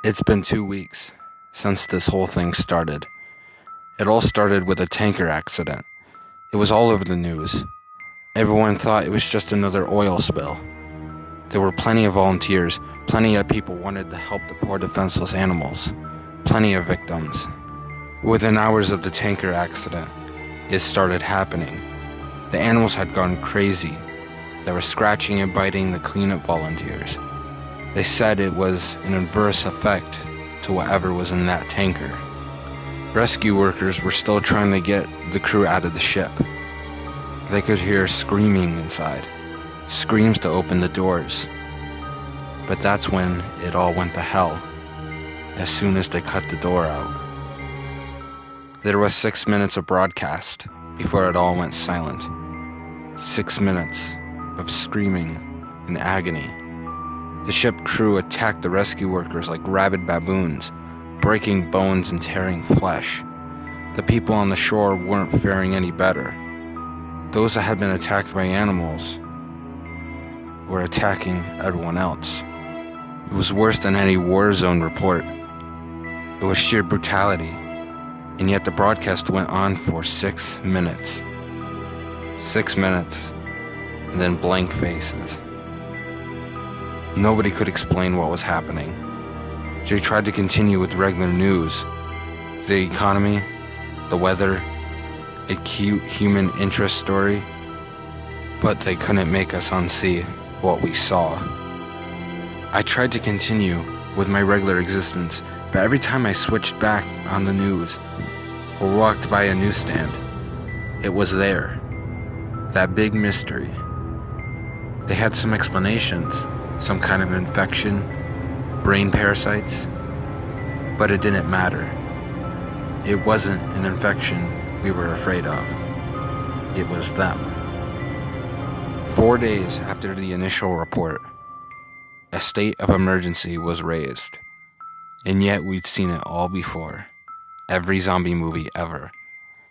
It's been 2 weeks since this whole thing started. It all started with a tanker accident. It was all over the news. Everyone thought it was just another oil spill. There were plenty of volunteers, plenty of people wanted to help the poor defenseless animals, plenty of victims. Within hours of the tanker accident, it started happening. The animals had gone crazy. They were scratching and biting the cleanup volunteers. They said it was an adverse effect to whatever was in that tanker. Rescue workers were still trying to get the crew out of the ship. They could hear screaming inside, screams to open the doors. But that's when it all went to hell, as soon as they cut the door out. There was 6 minutes of broadcast before it all went silent. 6 minutes of screaming and agony. The ship crew attacked the rescue workers like rabid baboons, breaking bones and tearing flesh. The people on the shore weren't faring any better. Those that had been attacked by animals were attacking everyone else. It was worse than any war zone report. It was sheer brutality, and yet the broadcast went on for 6 minutes. 6 minutes, and then blank faces. Nobody could explain what was happening. They tried to continue with regular news, the economy, the weather, a cute human interest story, but they couldn't make us unsee what we saw. I tried to continue with my regular existence, but every time I switched back on the news or walked by a newsstand, it was there. That big mystery. They had some explanations, some kind of infection, brain parasites, but it didn't matter. It wasn't an infection we were afraid of. It was them. 4 days after the initial report, a state of emergency was raised, and yet we'd seen it all before. Every zombie movie ever.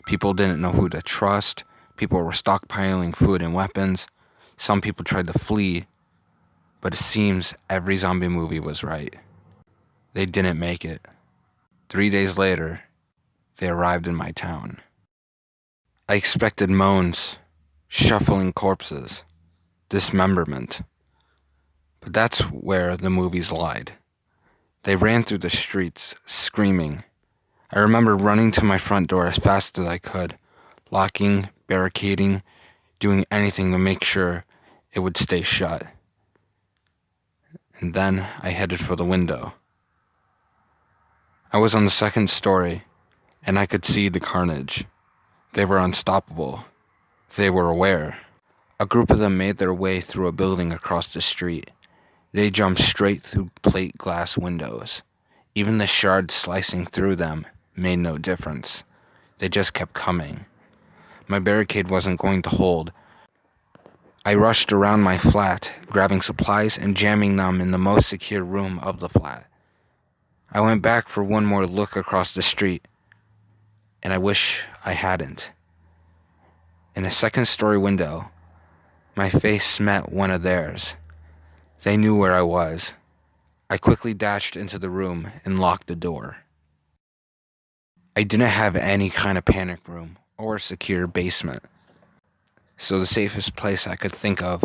People didn't know who to trust. People were stockpiling food and weapons. Some people tried to flee, but it seems every zombie movie was right. They didn't make it. 3 days later, they arrived in my town. I expected moans, shuffling corpses, dismemberment. But that's where the movies lied. They ran through the streets, screaming. I remember running to my front door as fast as I could, locking, barricading, doing anything to make sure it would stay shut. And then I headed for the window. I was on the second story, and I could see the carnage. They were unstoppable. They were aware. A group of them made their way through a building across the street. They jumped straight through plate glass windows. Even the shards slicing through them made no difference. They just kept coming. My barricade wasn't going to hold. I rushed around my flat, grabbing supplies and jamming them in the most secure room of the flat. I went back for one more look across the street, and I wish I hadn't. In a second-story window, my face met one of theirs. They knew where I was. I quickly dashed into the room and locked the door. I didn't have any kind of panic room or secure basement. So the safest place I could think of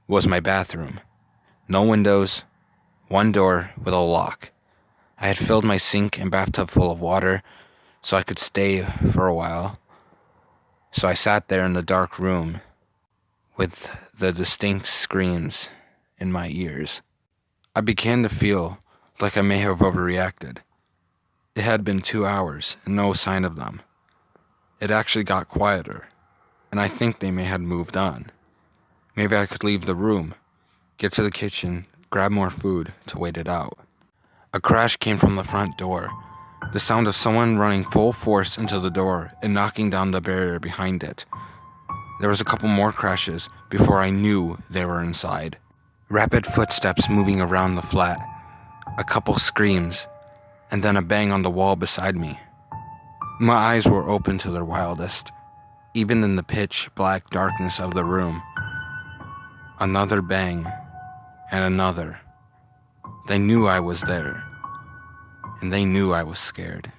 was my bathroom. No windows, one door with a lock. I had filled my sink and bathtub full of water so I could stay for a while. So I sat there in the dark room with the distinct screams in my ears. I began to feel like I may have overreacted. It had been 2 hours and no sign of them. It actually got quieter, and I think they may have moved on. Maybe I could leave the room, get to the kitchen, grab more food to wait it out. A crash came from the front door, the sound of someone running full force into the door and knocking down the barrier behind it. There was a couple more crashes before I knew they were inside. Rapid footsteps moving around the flat, a couple screams, and then a bang on the wall beside me. My eyes were open to their wildest, even in the pitch black darkness of the room. Another bang, and another. They knew I was there. and they knew I was scared.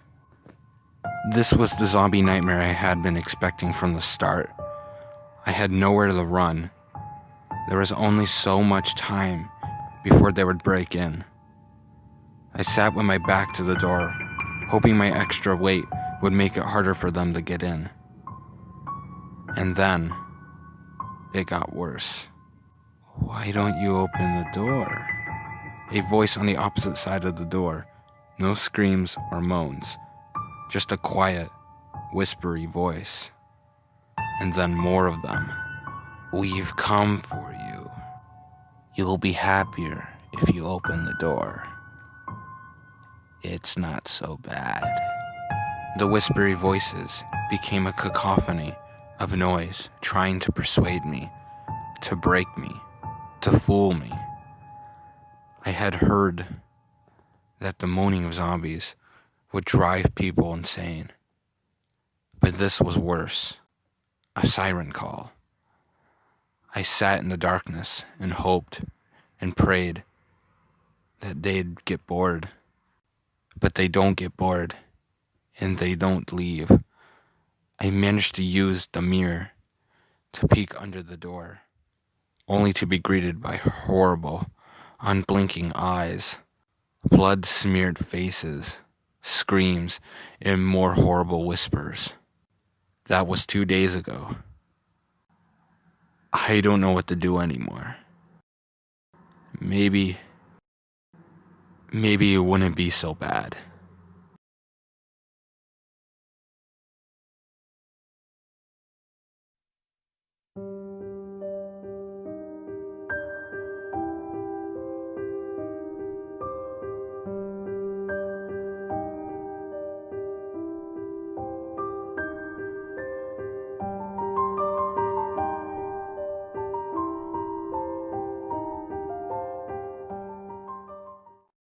This was the zombie nightmare I had been expecting from the start. I had nowhere to run. There was only so much time before they would break in. I sat with my back to the door, hoping my extra weight would make it harder for them to get in. And then, it got worse. "Why don't you open the door?" A voice on the opposite side of the door. No screams or moans, just a quiet, whispery voice. And then more of them. "We've come for you. You'll be happier if you open the door. It's not so bad." The whispery voices became a cacophony of noise trying to persuade me, to break me, to fool me. I had heard that the moaning of zombies would drive people insane. But this was worse. A siren call. I sat in the darkness and hoped and prayed that they'd get bored. But they don't get bored, and they don't leave. I managed to use the mirror to peek under the door, only to be greeted by horrible, unblinking eyes, blood-smeared faces, screams, and more horrible whispers. That was 2 days ago. I don't know what to do anymore. Maybe it wouldn't be so bad.